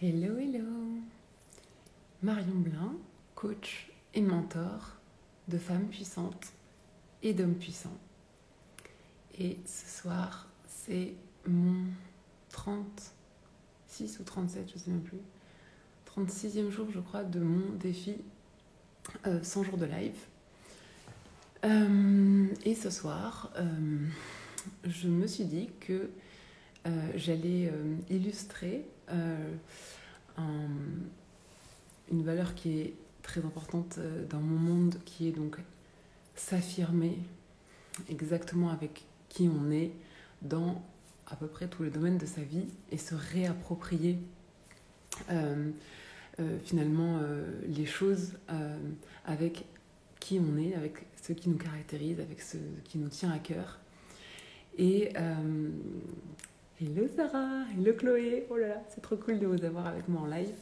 Hello, hello. Marion Blin, coach et mentor de femmes puissantes et d'hommes puissants. Et ce soir, c'est mon 36 ou 37, je ne sais même plus, 36e jour, je crois, de mon défi 100 jours de live. Et ce soir, je me suis dit que j'allais illustrer une valeur qui est très importante dans mon monde, qui est donc s'affirmer exactement avec qui on est dans à peu près tous les domaines de sa vie et se réapproprier finalement les choses avec qui on est, avec ce qui nous caractérise, avec ce qui nous tient à cœur. Et hello Sarah, hello Chloé, oh là là, c'est trop cool de vous avoir avec moi en live.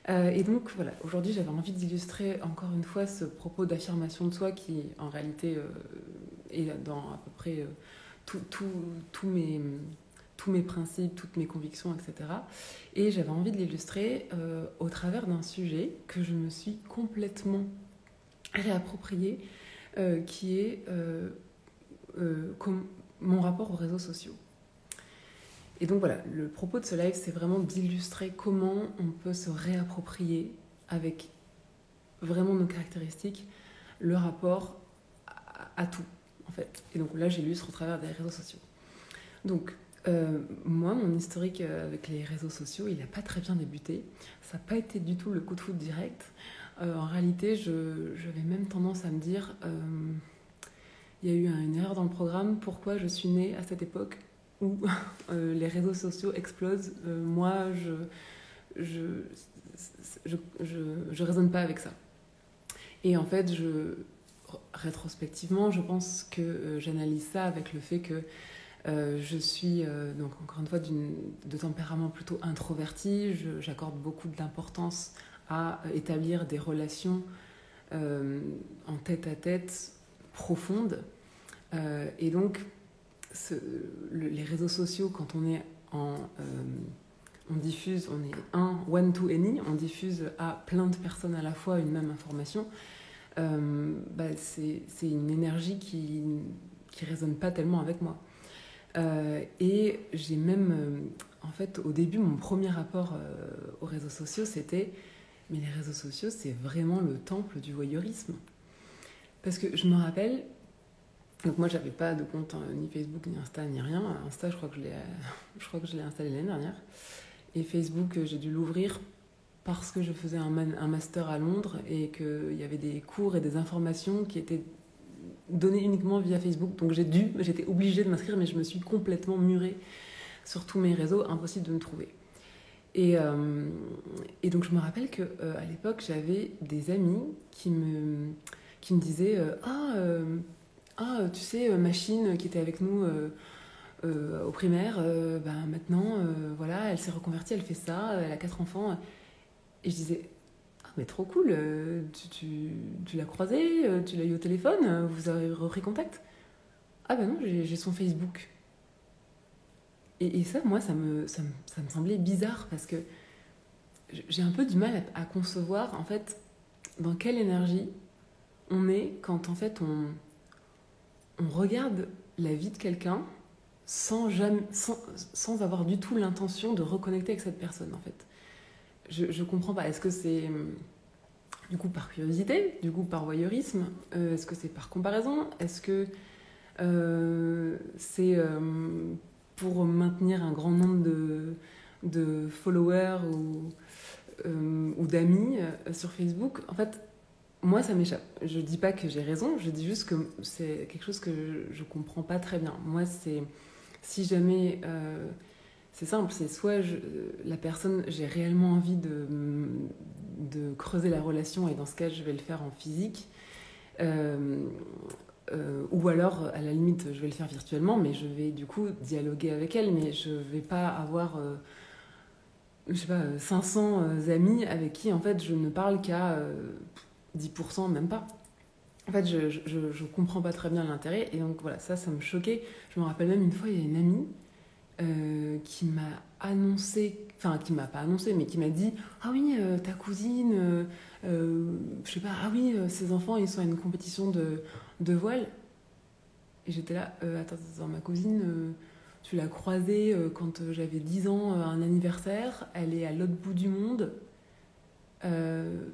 Et donc voilà, aujourd'hui j'avais envie d'illustrer encore une fois ce propos d'affirmation de soi qui en réalité est dans à peu près tous mes principes, toutes mes convictions, etc. Et j'avais envie de l'illustrer au travers d'un sujet que je me suis complètement réapproprié, qui est mon rapport aux réseaux sociaux. Et donc voilà, le propos de ce live, c'est vraiment d'illustrer comment on peut se réapproprier avec vraiment nos caractéristiques, le rapport à tout, en fait. Et donc là, j'illustre au travers des réseaux sociaux. Donc, moi, mon historique avec les réseaux sociaux, il n'a pas très bien débuté. Ça n'a pas été du tout le coup de foudre direct. En réalité, j'avais même tendance à me dire, il y a eu une erreur dans le programme, pourquoi je suis née à cette époque où les réseaux sociaux explosent. Moi, je raisonne pas avec ça. Et en fait, rétrospectivement, je pense que j'analyse ça avec le fait que je suis, donc encore une fois, de tempérament plutôt introverti. J'accorde beaucoup d'importance à établir des relations en tête-à-tête profondes. Et donc, les réseaux sociaux, quand on est on diffuse, on est one to any, on diffuse à plein de personnes à la fois une même information, c'est une énergie qui résonne pas tellement avec moi. Et j'ai même, en fait, au début, mon premier rapport aux réseaux sociaux, c'était, mais les réseaux sociaux, c'est vraiment le temple du voyeurisme. Parce que je me rappelle, donc moi, j'avais pas de compte ni Facebook, ni Insta, ni rien. Insta, je crois que je l'ai installé l'année dernière. Et Facebook, j'ai dû l'ouvrir parce que je faisais un master à Londres et qu'il y avait des cours et des informations qui étaient données uniquement via Facebook. Donc j'étais obligée de m'inscrire, mais je me suis complètement murée sur tous mes réseaux, impossible de me trouver. Et donc je me rappelle qu'à l'époque, j'avais des amis qui me disaient tu sais, Machine qui était avec nous au primaire, maintenant, voilà, elle s'est reconvertie, elle fait ça, elle a 4 enfants. Et je disais, ah mais trop cool, tu l'as croisée, tu l'as eu au téléphone, vous avez repris contact? Ah bah non, j'ai son Facebook. Et ça, moi, ça me semblait bizarre parce que j'ai un peu du mal à concevoir, en fait, dans quelle énergie on est quand, en fait, on regarde la vie de quelqu'un sans avoir du tout l'intention de reconnecter avec cette personne, en fait. Je comprends pas. Est-ce que c'est du coup par curiosité, du coup par voyeurisme, est-ce que c'est par comparaison, est-ce que c'est pour maintenir un grand nombre de followers ou d'amis sur Facebook? En fait, moi, ça m'échappe. Je dis pas que j'ai raison, je dis juste que c'est quelque chose que je comprends pas très bien. Moi, si jamais... c'est simple, c'est soit la personne, j'ai réellement envie de creuser la relation et dans ce cas, je vais le faire en physique. Ou alors, à la limite, je vais le faire virtuellement, mais je vais du coup dialoguer avec elle, mais je vais pas avoir... je sais pas, 500 amis avec qui, en fait, je ne parle qu'à 10%, même pas. En fait, je comprends pas très bien l'intérêt, et donc voilà, ça me choquait. Je me rappelle même une fois, il y a une amie qui m'a annoncé, enfin qui m'a pas annoncé, mais qui m'a dit ah oui, ta cousine, je sais pas, ah oui, ses enfants ils sont à une compétition de voile. Et j'étais là, attends, ma cousine, tu l'as croisée quand j'avais 10 ans, un anniversaire, elle est à l'autre bout du monde. Euh,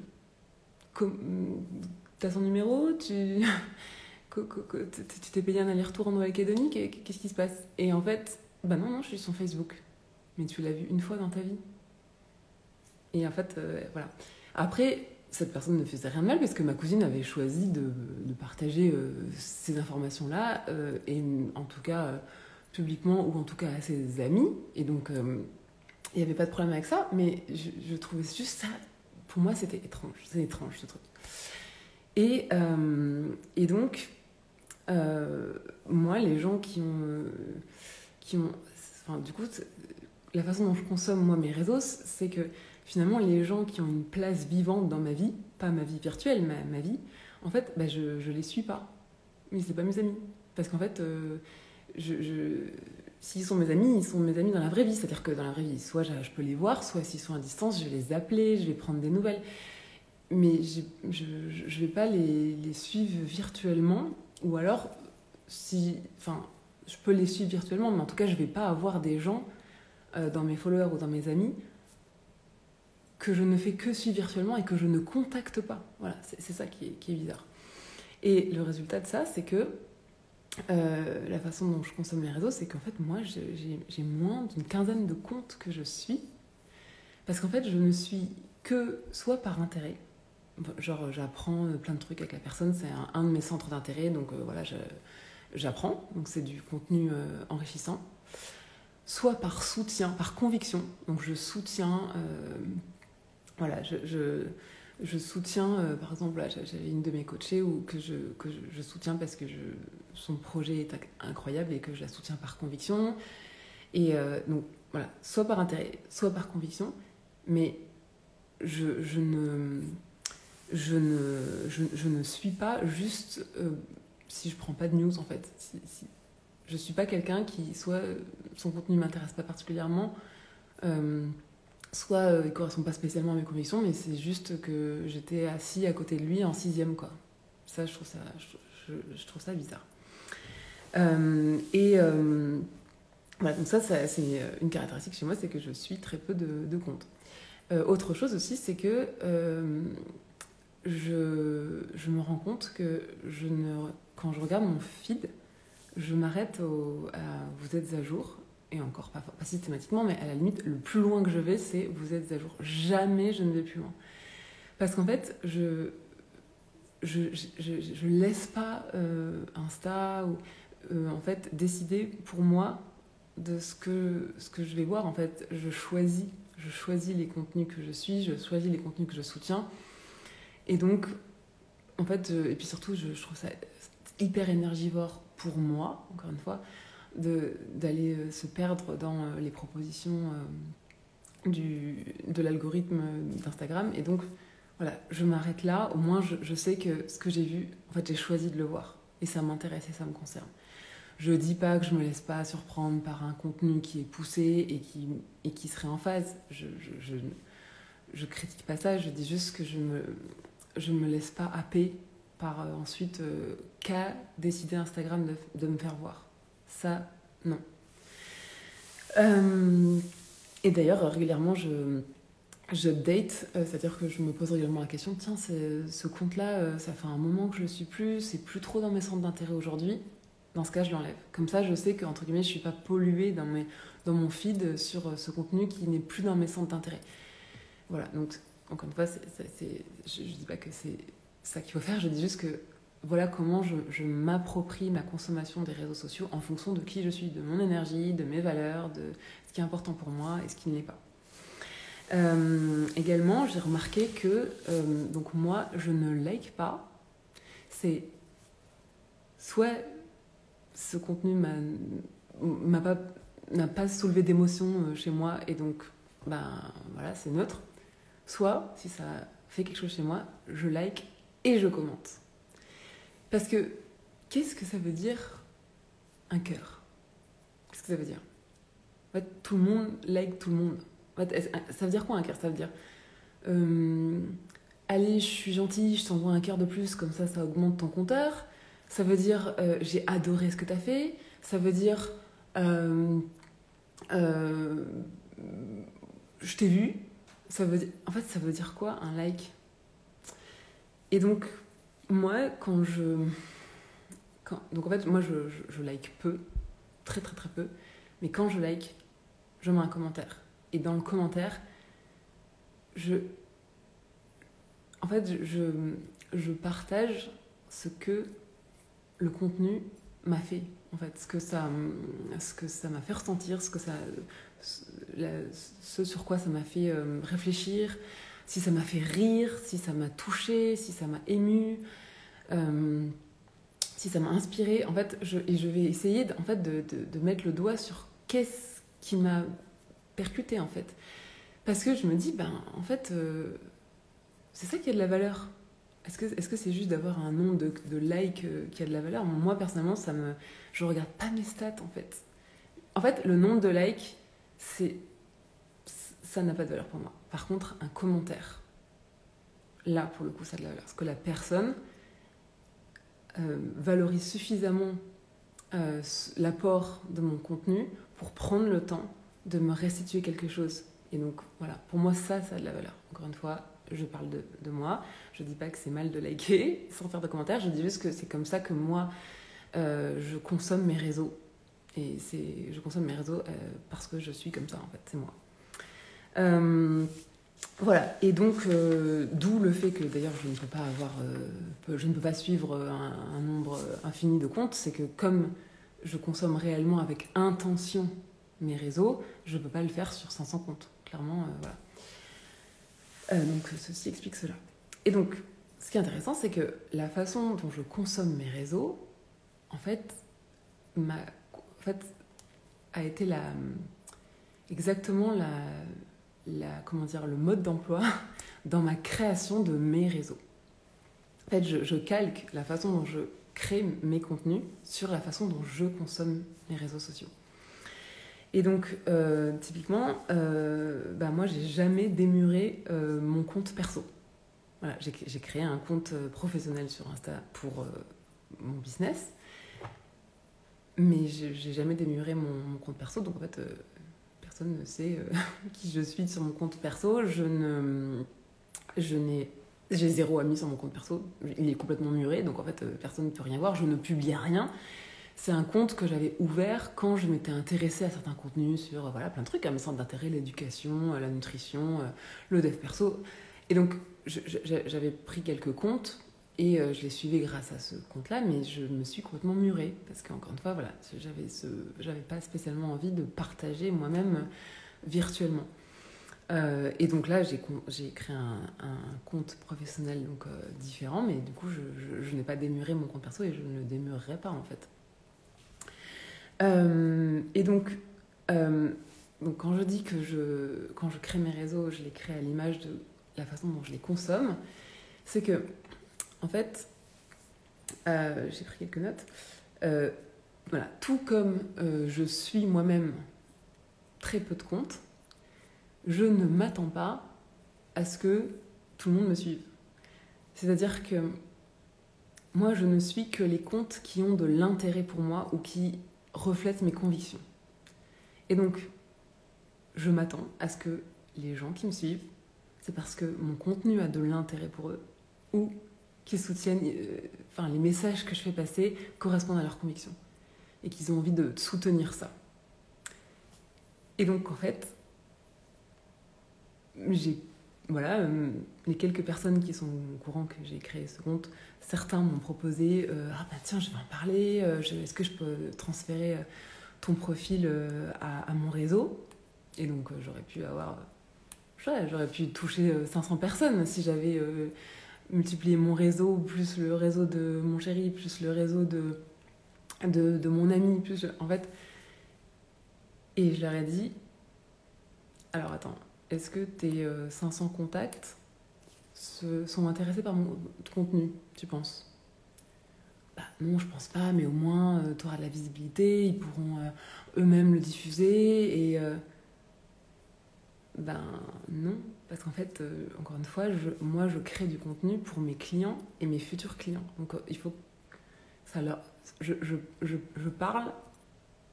T'as son numéro, tu t'es payé un aller-retour en Nouvelle-Calédonie, qu'est-ce qui se passe? Et en fait, bah non, je suis sur Facebook. Mais tu l'as vu une fois dans ta vie. Et en fait, voilà. Après, cette personne ne faisait rien de mal parce que ma cousine avait choisi de partager ces informations-là, et en tout cas publiquement ou en tout cas à ses amis. Et donc, il n'y avait pas de problème avec ça, mais je trouvais juste ça, pour moi, c'était étrange. C'est étrange ce truc. Et donc, moi, les gens qui ont enfin, du coup, la façon dont je consomme, moi, mes réseaux, c'est que finalement, les gens qui ont une place vivante dans ma vie, pas ma vie virtuelle, ma vie, en fait, bah, je les suis pas. Mais c'est pas mes amis. Parce qu'en fait, s'ils sont mes amis, ils sont mes amis dans la vraie vie. C'est-à-dire que dans la vraie vie, soit je peux les voir, soit s'ils sont à distance, je vais les appeler, je vais prendre des nouvelles. Mais je vais pas les suivre virtuellement. Ou alors, enfin, je peux les suivre virtuellement, mais en tout cas, je vais pas avoir des gens dans mes followers ou dans mes amis que je ne fais que suivre virtuellement et que je ne contacte pas. Voilà, c'est ça qui est bizarre. Et le résultat de ça, c'est que la façon dont je consomme les réseaux, c'est qu'en fait, moi, j'ai moins d'une quinzaine de comptes que je suis. Parce qu'en fait, je ne suis que soit par intérêt. Genre, j'apprends plein de trucs avec la personne, c'est un de mes centres d'intérêt, donc voilà, j'apprends. Donc c'est du contenu enrichissant. Soit par soutien, par conviction. Donc je soutiens... voilà, je soutiens, par exemple, là, j'avais une de mes coachées que je soutiens parce que son projet est incroyable et que je la soutiens par conviction. Et donc, voilà, soit par intérêt, soit par conviction, mais je ne suis pas juste si je prends pas de news, en fait. Je suis pas quelqu'un qui, soit son contenu m'intéresse pas particulièrement, soit il correspond pas spécialement à mes convictions, mais c'est juste que j'étais assis à côté de lui en 6e, quoi. Ça, je trouve ça bizarre. Voilà, donc ça, c'est une caractéristique chez moi, c'est que je suis très peu de comptes. Autre chose aussi, c'est que je me rends compte que quand je regarde mon feed, je m'arrête à vous êtes à jour. Et encore pas systématiquement, mais à la limite, le plus loin que je vais, c'est vous êtes à jour. Jamais je ne vais plus loin. Parce qu'en fait, je laisse pas Insta ou en fait décider pour moi de ce que je vais voir. En fait, je choisis les contenus que je suis, je choisis les contenus que je soutiens. Et donc, en fait, et puis surtout, je trouve ça hyper énergivore pour moi, encore une fois, d'aller se perdre dans les propositions de l'algorithme d'Instagram. Et donc, voilà, je m'arrête là. Au moins, je sais que ce que j'ai vu, en fait, j'ai choisi de le voir. Et ça m'intéresse et ça me concerne. Je dis pas que je me laisse pas surprendre par un contenu qui est poussé et qui serait en phase. Je critique pas ça. Je dis juste que je me laisse pas happer par ensuite qu'a décidé Instagram de me faire voir. Ça, non. Et d'ailleurs, régulièrement, je date, c'est-à-dire que je me pose régulièrement la question, tiens, ce compte-là, ça fait un moment que je le suis plus, c'est plus trop dans mes centres d'intérêt aujourd'hui. Dans ce cas, je l'enlève. Comme ça, je sais qu'entre guillemets, je ne suis pas polluée dans mon feed sur ce contenu qui n'est plus dans mes centres d'intérêt. Voilà, donc, encore une fois, je ne dis pas que c'est ça qu'il faut faire, je dis juste que voilà comment je m'approprie ma consommation des réseaux sociaux en fonction de qui je suis, de mon énergie, de mes valeurs, de ce qui est important pour moi et ce qui ne l'est pas. Également, j'ai remarqué que donc moi, je ne like pas. C'est soit ce contenu n'a pas soulevé d'émotion chez moi et donc voilà, c'est neutre. Soit, si ça fait quelque chose chez moi, je like et je commente. Parce que, qu'est-ce que ça veut dire un cœur? Qu'est-ce que ça veut dire? En fait, tout le monde like tout le monde. En fait, ça veut dire quoi un cœur? Ça veut dire allez, je suis gentille, je t'envoie un cœur de plus, comme ça augmente ton compteur. Ça veut dire j'ai adoré ce que t'as fait. Ça veut dire euh, je t'ai vu. En fait, ça veut dire quoi un like? Et donc, moi, donc en fait, moi, je like peu, très très très peu. Mais quand je like, je mets un commentaire. Et dans le commentaire, je, en fait, je partage ce que le contenu m'a fait. En fait, ce que ça m'a fait ressentir, ce sur quoi ça m'a fait réfléchir, si ça m'a fait rire, si ça m'a touché, si ça m'a ému, si ça m'a inspiré. En fait, je vais essayer de mettre le doigt sur qu'est-ce qui m'a percuté en fait. Parce que je me dis, ben, en fait, c'est ça qui a de la valeur. Est-ce que c'est juste d'avoir un nombre de likes qui a de la valeur? Moi, personnellement, je regarde pas mes stats, en fait. En fait, le nombre de likes, ça n'a pas de valeur pour moi. Par contre, un commentaire, là, pour le coup, ça a de la valeur. Parce que la personne valorise suffisamment l'apport de mon contenu pour prendre le temps de me restituer quelque chose. Et donc, voilà, pour moi, ça a de la valeur. Encore une fois, je parle de moi. Je dis pas que c'est mal de liker sans faire de commentaires. Je dis juste que c'est comme ça que moi, je consomme mes réseaux. Et je consomme mes réseaux parce que je suis comme ça, en fait. C'est moi. Voilà. Et donc, d'où le fait que, d'ailleurs, je ne peux pas suivre un nombre infini de comptes. C'est que comme je consomme réellement avec intention mes réseaux, je ne peux pas le faire sur 500 comptes. Clairement, voilà. Donc ceci explique cela. Et donc, ce qui est intéressant, c'est que la façon dont je consomme mes réseaux, en fait, a été exactement comment dire, le mode d'emploi dans ma création de mes réseaux. En fait, je calque la façon dont je crée mes contenus sur la façon dont je consomme mes réseaux sociaux. Et donc, typiquement, moi, j'ai jamais démuré mon compte perso. Voilà, j'ai créé un compte professionnel sur Insta pour mon business, mais j'ai jamais démuré mon compte perso. Donc, en fait, personne ne sait qui je suis sur mon compte perso. J'ai 0 amis sur mon compte perso. Il est complètement muré, donc en fait, personne ne peut rien voir. Je ne publie rien. C'est un compte que j'avais ouvert quand je m'étais intéressée à certains contenus sur plein de trucs, à mes centres d'intérêt, l'éducation, la nutrition, le dev perso. Et donc, j'avais pris quelques comptes et je les suivais grâce à ce compte-là, mais je me suis complètement murée. Parce qu'encore une fois, voilà, j'avais pas spécialement envie de partager moi-même virtuellement. Et donc là, j'ai créé un compte professionnel donc, différent, mais du coup, je n'ai pas démuré mon compte perso et je ne le démurerai pas en fait. Et donc, quand je dis que quand je crée mes réseaux, je les crée à l'image de la façon dont je les consomme, c'est que, en fait, j'ai pris quelques notes. Voilà, tout comme je suis moi-même très peu de comptes, je ne m'attends pas à ce que tout le monde me suive. C'est-à-dire que moi, je ne suis que les comptes qui ont de l'intérêt pour moi ou qui reflètent mes convictions. Et donc, je m'attends à ce que les gens qui me suivent, c'est parce que mon contenu a de l'intérêt pour eux ou qu'ils soutiennent, les messages que je fais passer correspondent à leurs convictions et qu'ils ont envie de soutenir ça. Et donc, en fait, les quelques personnes qui sont au courant que j'ai créé ce compte, certains m'ont proposé tiens, je vais en parler, est-ce que je peux transférer ton profil à mon réseau? Et donc j'aurais pu toucher 500 personnes si j'avais multiplié mon réseau, plus le réseau de mon chéri, plus le réseau de mon ami, en fait. Et je leur ai dit, alors attends, est-ce que tes 500 contacts sont intéressés par mon contenu, tu penses? non, je pense pas, mais au moins, tu auras de la visibilité, ils pourront eux-mêmes le diffuser. Et ben non, parce qu'en fait, encore une fois, moi, je crée du contenu pour mes clients et mes futurs clients. Donc, il faut que ça leur... Je parle,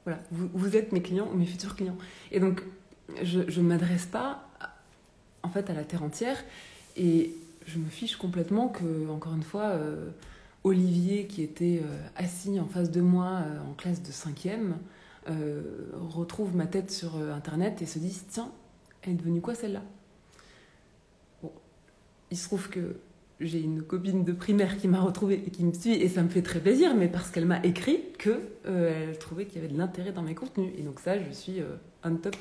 voilà, vous êtes mes clients ou mes futurs clients. Et donc, je ne m'adresse pas, en fait, à la terre entière. Et je me fiche complètement que, encore une fois... Olivier, qui était assis en face de moi en classe de 5e, retrouve ma tête sur Internet et se dit « Tiens, elle est devenue quoi celle-là ?» Bon, il se trouve que j'ai une copine de primaire qui m'a retrouvée et qui me suit, et ça me fait très plaisir, mais parce qu'elle m'a écrit qu'elle trouvait qu'il y avait de l'intérêt dans mes contenus. Et donc ça, je suis on top,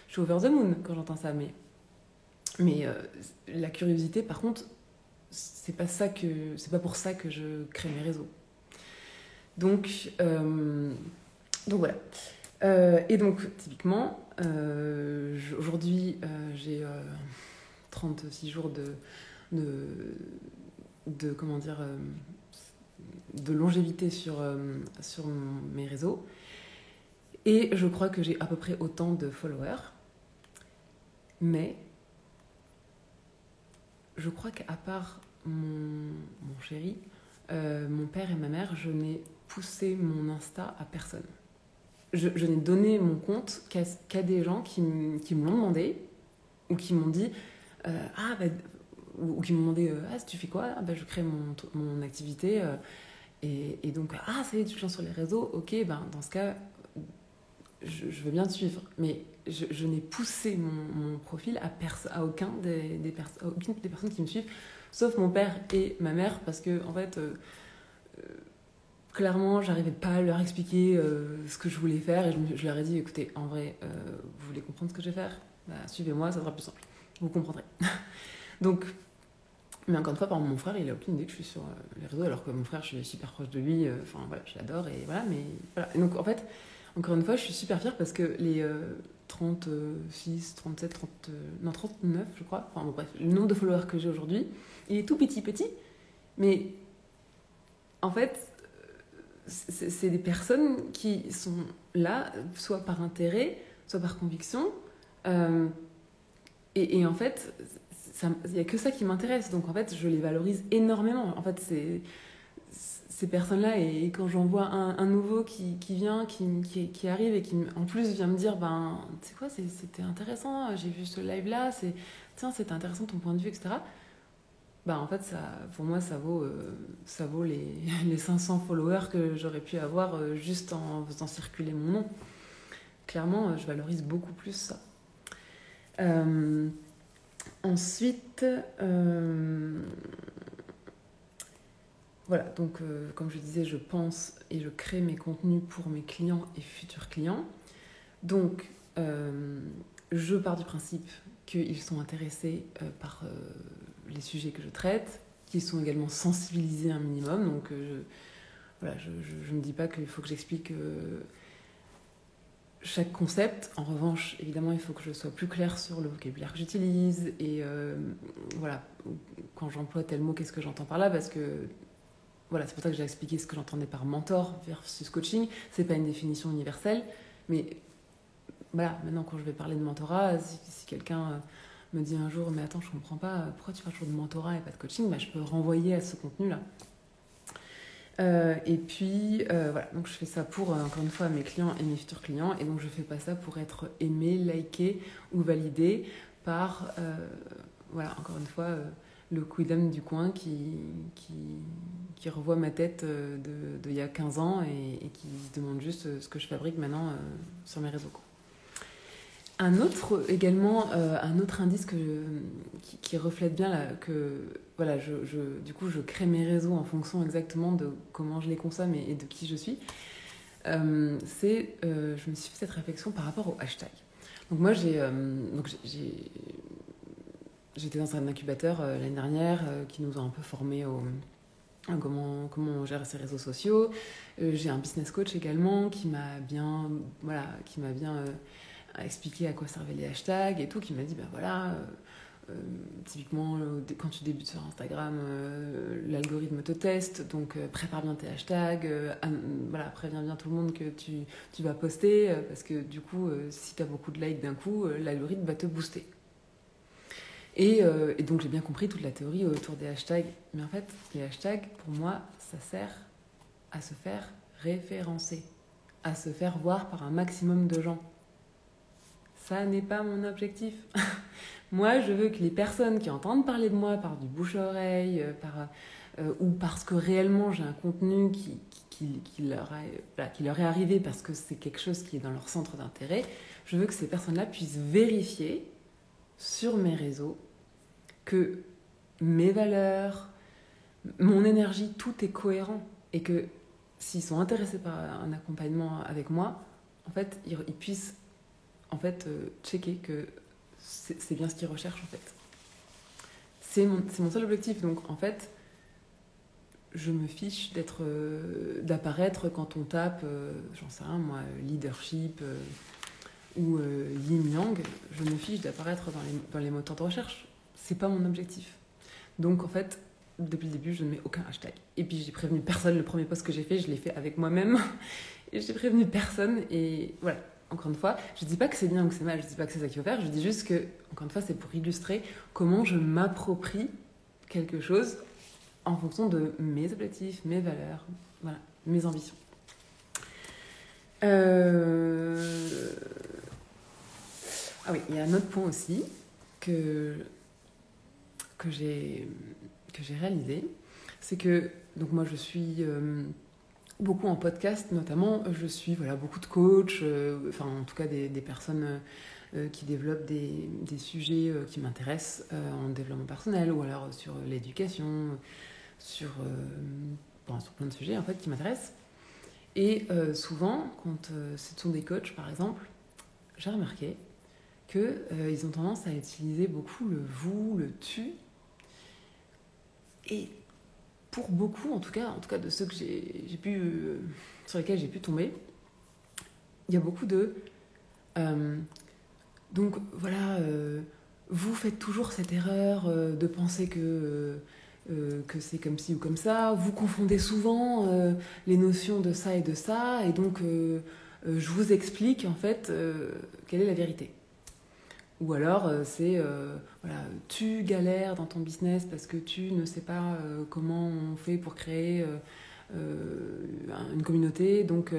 je suis over the moon quand j'entends ça. Mais la curiosité, par contre... c'est pas pour ça que je crée mes réseaux. Donc voilà. Et donc typiquement aujourd'hui j'ai 36 jours de comment dire de longévité sur mes réseaux, et je crois que j'ai à peu près autant de followers, mais je crois qu'à part mon chéri, mon père et ma mère, je n'ai poussé mon Insta à personne. Je n'ai donné mon compte qu'à des gens qui me l'ont demandé, ou qui m'ont dit ou qui m'ont demandé si tu fais quoi, je crée mon activité, et donc ça y est, tu te lances sur les réseaux, ok, dans ce cas je veux bien te suivre, mais je n'ai poussé mon profil à aucune des personnes qui me suivent, sauf mon père et ma mère, parce que en fait clairement j'arrivais pas à leur expliquer ce que je voulais faire, et je leur ai dit écoutez, en vrai vous voulez comprendre ce que je vais faire, suivez-moi, ça sera plus simple, vous comprendrez. Donc, mais encore une fois, par exemple, mon frère, il a aucune idée que je suis sur les réseaux, alors que mon frère, je suis super proche de lui, voilà, je l'adore, et voilà, mais voilà. Et donc en fait, encore une fois, je suis super fière parce que les 36, 37, 39, je crois, enfin bon, bref, le nombre de followers que j'ai aujourd'hui, il est tout petit, mais en fait, c'est des personnes qui sont là, soit par intérêt, soit par conviction, et en fait, il n'y a que ça qui m'intéresse, donc en fait, je les valorise énormément. En fait, ces personnes-là, et quand j'en vois un nouveau qui vient, qui arrive, et qui en plus vient me dire tu sais quoi, c'était intéressant, j'ai vu ce live-là, tiens, c'était intéressant ton point de vue, etc. En fait, pour moi, ça vaut les 500 followers que j'aurais pu avoir juste en faisant circuler mon nom. Clairement, je valorise beaucoup plus ça. Ensuite, voilà, donc comme je disais, je pense et je crée mes contenus pour mes clients et futurs clients. Donc, je pars du principe qu'ils sont intéressés par les sujets que je traite, qu'ils sont également sensibilisés un minimum. Donc, voilà, je ne dis pas qu'il faut que j'explique chaque concept. En revanche, évidemment, il faut que je sois plus claire sur le vocabulaire que j'utilise, et voilà, quand j'emploie tel mot, qu'est-ce que j'entends par là, parce que voilà, c'est pour ça que j'ai expliqué ce que j'entendais par mentor versus coaching. C'est pas une définition universelle, mais voilà, maintenant quand je vais parler de mentorat, si quelqu'un me dit un jour mais attends, je comprends pas, pourquoi tu parles toujours de mentorat et pas de coaching, je peux renvoyer à ce contenu-là. Et puis voilà, donc je fais ça pour encore une fois mes clients et mes futurs clients, et donc je fais pas ça pour être aimé, liké ou validé par voilà, encore une fois le quidam du coin qui revoit ma tête de il y a 15 ans et qui se demande juste ce que je fabrique maintenant sur mes réseaux. Un autre indice qui reflète bien là, que voilà, du coup je crée mes réseaux en fonction exactement de comment je les consomme et de qui je suis, je me suis fait cette réflexion par rapport au hashtag. Donc moi j'étais dans un incubateur l'année dernière qui nous a un peu formés à comment on gère ses réseaux sociaux. J'ai un business coach également qui m'a bien expliqué à quoi servaient les hashtags et tout, qui m'a dit voilà, typiquement, quand tu débutes sur Instagram, l'algorithme te teste, donc prépare bien tes hashtags, voilà, préviens bien tout le monde que tu vas poster, parce que du coup, si tu as beaucoup de likes d'un coup, l'algorithme va te booster. Et donc j'ai bien compris toute la théorie autour des hashtags. Mais en fait, les hashtags, pour moi, ça sert à se faire référencer, à se faire voir par un maximum de gens. Ça n'est pas mon objectif. Moi, je veux que les personnes qui entendent parler de moi par du bouche-à-oreille, ou parce que réellement j'ai un contenu qui leur est arrivé parce que c'est quelque chose qui est dans leur centre d'intérêt, je veux que ces personnes-là puissent vérifier sur mes réseaux que mes valeurs, mon énergie, tout est cohérent. Et que s'ils sont intéressés par un accompagnement avec moi, en fait, ils puissent checker que c'est bien ce qu'ils recherchent, en fait. C'est mon seul objectif. Donc, en fait, je me fiche d'apparaître quand on tape, j'en sais rien, moi, leadership ou yin yang. Je me fiche d'apparaître dans les moteurs de recherche. C'est pas mon objectif. Donc, en fait, depuis le début, je ne mets aucun hashtag. Et puis, j'ai prévenu personne. Le premier post que j'ai fait, je l'ai fait avec moi-même. Et j'ai prévenu personne. Et voilà. Encore une fois, je ne dis pas que c'est bien ou que c'est mal, je ne dis pas que c'est ça qu'il faut faire, je dis juste que, encore une fois, c'est pour illustrer comment je m'approprie quelque chose en fonction de mes objectifs, mes valeurs, voilà, mes ambitions. Ah oui, il y a un autre point aussi que j'ai réalisé, c'est que, donc moi je suis... beaucoup en podcast notamment, je suis beaucoup de coachs, en tout cas des personnes qui développent des sujets qui m'intéressent en développement personnel ou alors sur l'éducation, sur plein de sujets en fait qui m'intéressent. Et souvent, quand ce sont des coachs par exemple, j'ai remarqué qu'ils ont tendance à utiliser beaucoup le vous, le tu. Et pour beaucoup, en tout cas de ceux que j'ai pu, sur lesquels j'ai pu tomber, il y a beaucoup de... donc voilà, vous faites toujours cette erreur de penser que c'est comme ci ou comme ça, vous confondez souvent les notions de ça et de ça, et donc je vous explique en fait quelle est la vérité. Ou alors, tu galères dans ton business parce que tu ne sais pas comment on fait pour créer une communauté. Donc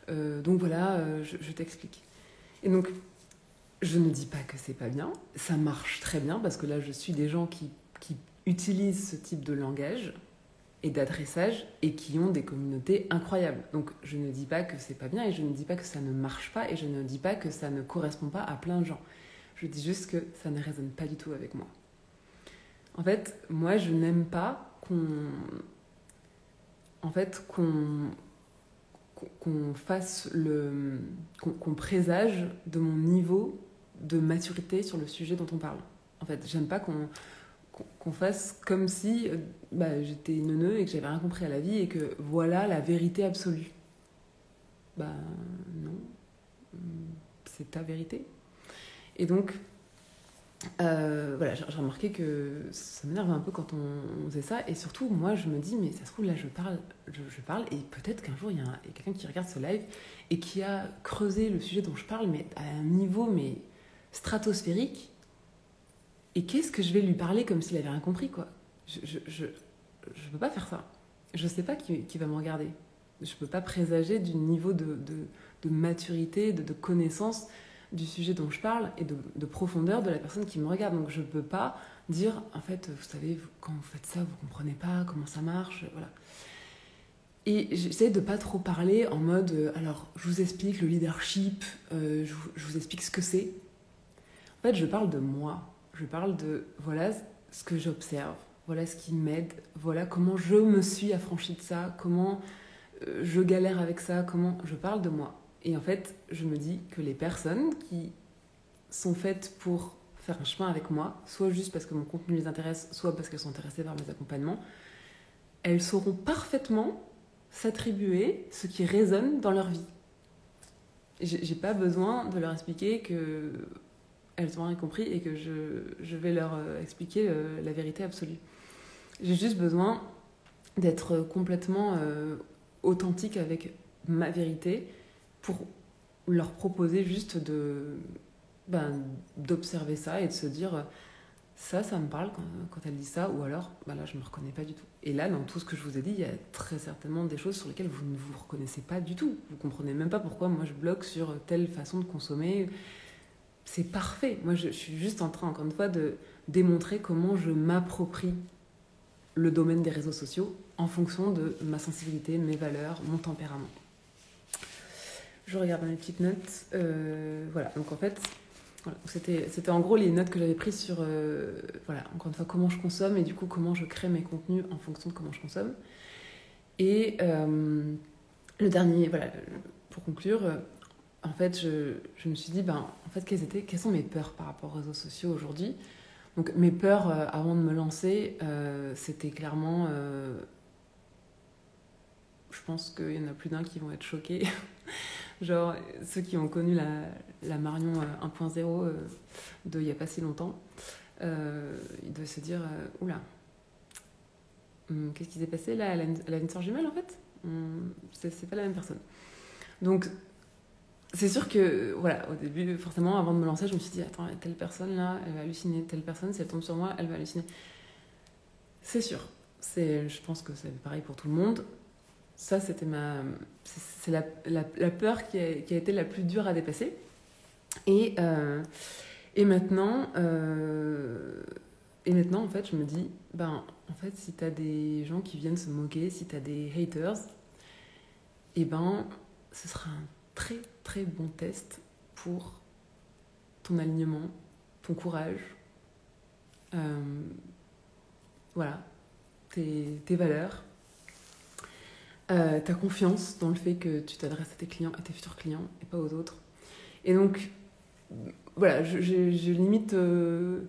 voilà, je t'explique. Et donc, je ne dis pas que c'est pas bien. Ça marche très bien parce que là, je suis des gens qui utilisent ce type de langage et d'adressage et qui ont des communautés incroyables. Donc, je ne dis pas que c'est pas bien et je ne dis pas que ça ne marche pas et je ne dis pas que ça ne correspond pas à plein de gens. Je dis juste que ça ne résonne pas du tout avec moi. En fait, moi, je n'aime pas qu'on fasse qu'on présage de mon niveau de maturité sur le sujet dont on parle. En fait, j'aime pas qu'on fasse comme si j'étais neuneu et que j'avais rien compris à la vie et que voilà la vérité absolue. Non, c'est ta vérité. Et donc, j'ai remarqué que ça m'énerve un peu quand on faisait ça. Et surtout, moi, je me dis, mais ça se trouve, là, je parle et peut-être qu'un jour, il y a quelqu'un qui regarde ce live et qui a creusé le sujet dont je parle, mais à un niveau stratosphérique. Et qu'est-ce que je vais lui parler comme s'il avait rien compris, quoi. Je peux pas faire ça. Je sais pas qui va me regarder. Je peux pas présager du niveau de maturité, de connaissance du sujet dont je parle et de profondeur de la personne qui me regarde. Donc je ne peux pas dire, en fait, vous savez, quand vous faites ça, vous ne comprenez pas comment ça marche, voilà. Et j'essaie de ne pas trop parler en mode, alors, je vous explique le leadership, je vous explique ce que c'est. En fait, je parle de moi. Je parle de, voilà ce que j'observe, voilà ce qui m'aide, voilà comment je me suis affranchie de ça, comment je galère avec ça, comment je parle de moi. Et en fait, je me dis que les personnes qui sont faites pour faire un chemin avec moi, soit juste parce que mon contenu les intéresse, soit parce qu'elles sont intéressées par mes accompagnements, elles sauront parfaitement s'attribuer ce qui résonne dans leur vie. J'ai pas besoin de leur expliquer qu'elles elles ont rien compris et que je vais leur expliquer la vérité absolue. J'ai juste besoin d'être complètement authentique avec ma vérité pour leur proposer juste d'observer ça et de se dire ça me parle quand elle dit ça, ou alors là je me reconnais pas du tout. Et là, dans tout ce que je vous ai dit, il y a très certainement des choses sur lesquelles vous ne vous reconnaissez pas du tout. Vous comprenez même pas pourquoi moi je bloque sur telle façon de consommer. C'est parfait. Moi je suis juste en train, encore une fois, de démontrer comment je m'approprie le domaine des réseaux sociaux en fonction de ma sensibilité, mes valeurs, mon tempérament. Je regarde mes petites notes. Voilà, donc en fait, voilà, c'était en gros les notes que j'avais prises sur, voilà, encore une fois, comment je consomme et du coup comment je crée mes contenus en fonction de comment je consomme. Et le dernier, voilà, pour conclure, en fait, je me suis dit, en fait, quelles sont mes peurs par rapport aux réseaux sociaux aujourd'hui ? Donc mes peurs avant de me lancer, c'était clairement... je pense qu'il y en a plus d'un qui vont être choqués. Genre ceux qui ont connu la Marion 1.0 il n'y a pas si longtemps, ils doivent se dire oula, qu'est-ce qui s'est passé là, elle a une sœur jumelle en fait, c'est pas la même personne. Donc c'est sûr que voilà, au début forcément avant de me lancer je me suis dit attends, telle personne là elle va halluciner, telle personne si elle tombe sur moi elle va halluciner. C'est sûr, je pense que c'est pareil pour tout le monde. Ça, c'était c'est la peur qui a été la plus dure à dépasser. Et maintenant, en fait, je me dis, en fait, si t'as des gens qui viennent se moquer, si t'as des haters, ce sera un très, très bon test pour ton alignement, ton courage, voilà, tes valeurs. Ta confiance dans le fait que tu t'adresses à tes clients, à tes futurs clients et pas aux autres. Et donc, voilà, je limite, je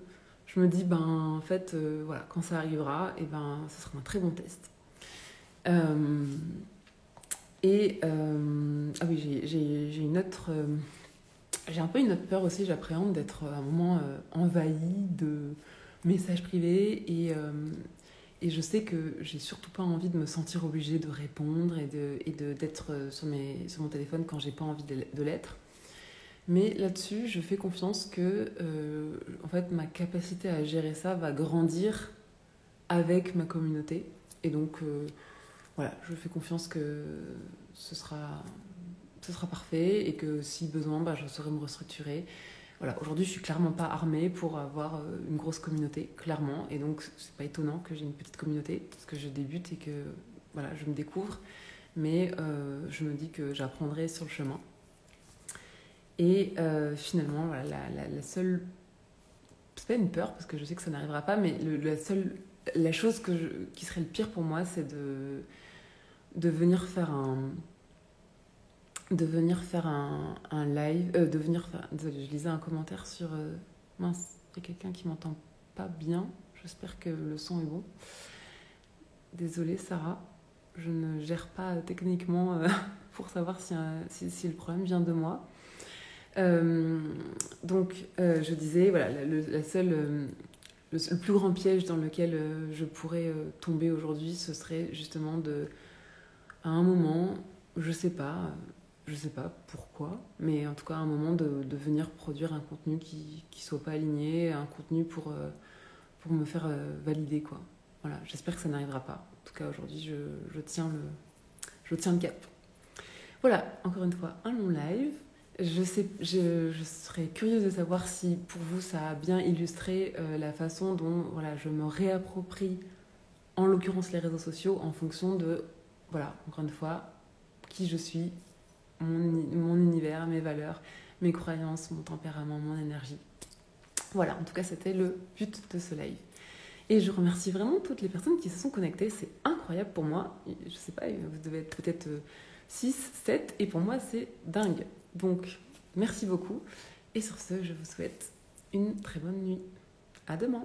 me dis, en fait, voilà, quand ça arrivera, ce sera un très bon test. Ah oui, j'ai une autre... j'ai un peu une autre peur aussi, j'appréhende d'être à un moment envahie de messages privés et je sais que j'ai surtout pas envie de me sentir obligée de répondre et d'être sur mon téléphone quand j'ai pas envie de l'être. Mais là-dessus, je fais confiance que en fait, ma capacité à gérer ça va grandir avec ma communauté. Et donc, voilà, je fais confiance que ce sera parfait et que si besoin, je saurai me restructurer. Voilà, aujourd'hui, je suis clairement pas armée pour avoir une grosse communauté, clairement. Et donc, c'est pas étonnant que j'ai une petite communauté, parce que je débute et que voilà, je me découvre. Mais je me dis que j'apprendrai sur le chemin. Et finalement, voilà, la seule... C'est pas une peur, parce que je sais que ça n'arrivera pas, mais la chose qui serait le pire pour moi, c'est de venir faire un live, désolée, je lisais un commentaire sur mince, il y a quelqu'un qui m'entend pas bien, j'espère que le son est bon. Désolée Sarah, je ne gère pas techniquement pour savoir si le problème vient de moi. Donc je disais, voilà, le plus grand piège dans lequel je pourrais tomber aujourd'hui, ce serait justement à un moment, je sais pas pourquoi, mais en tout cas à un moment de venir produire un contenu qui soit pas aligné, un contenu pour me faire valider, quoi. Voilà, j'espère que ça n'arrivera pas. En tout cas aujourd'hui je tiens le cap. Voilà, encore une fois, un long live. Je serais curieuse de savoir si pour vous ça a bien illustré la façon dont voilà, je me réapproprie en l'occurrence les réseaux sociaux en fonction de, voilà, encore une fois, qui je suis, mon univers, mes valeurs, mes croyances, mon tempérament, mon énergie. Voilà, en tout cas, c'était le but de ce live. Et je remercie vraiment toutes les personnes qui se sont connectées. C'est incroyable pour moi. Je sais pas, vous devez être peut-être 6, 7, et pour moi, c'est dingue. Donc, merci beaucoup. Et sur ce, je vous souhaite une très bonne nuit. À demain.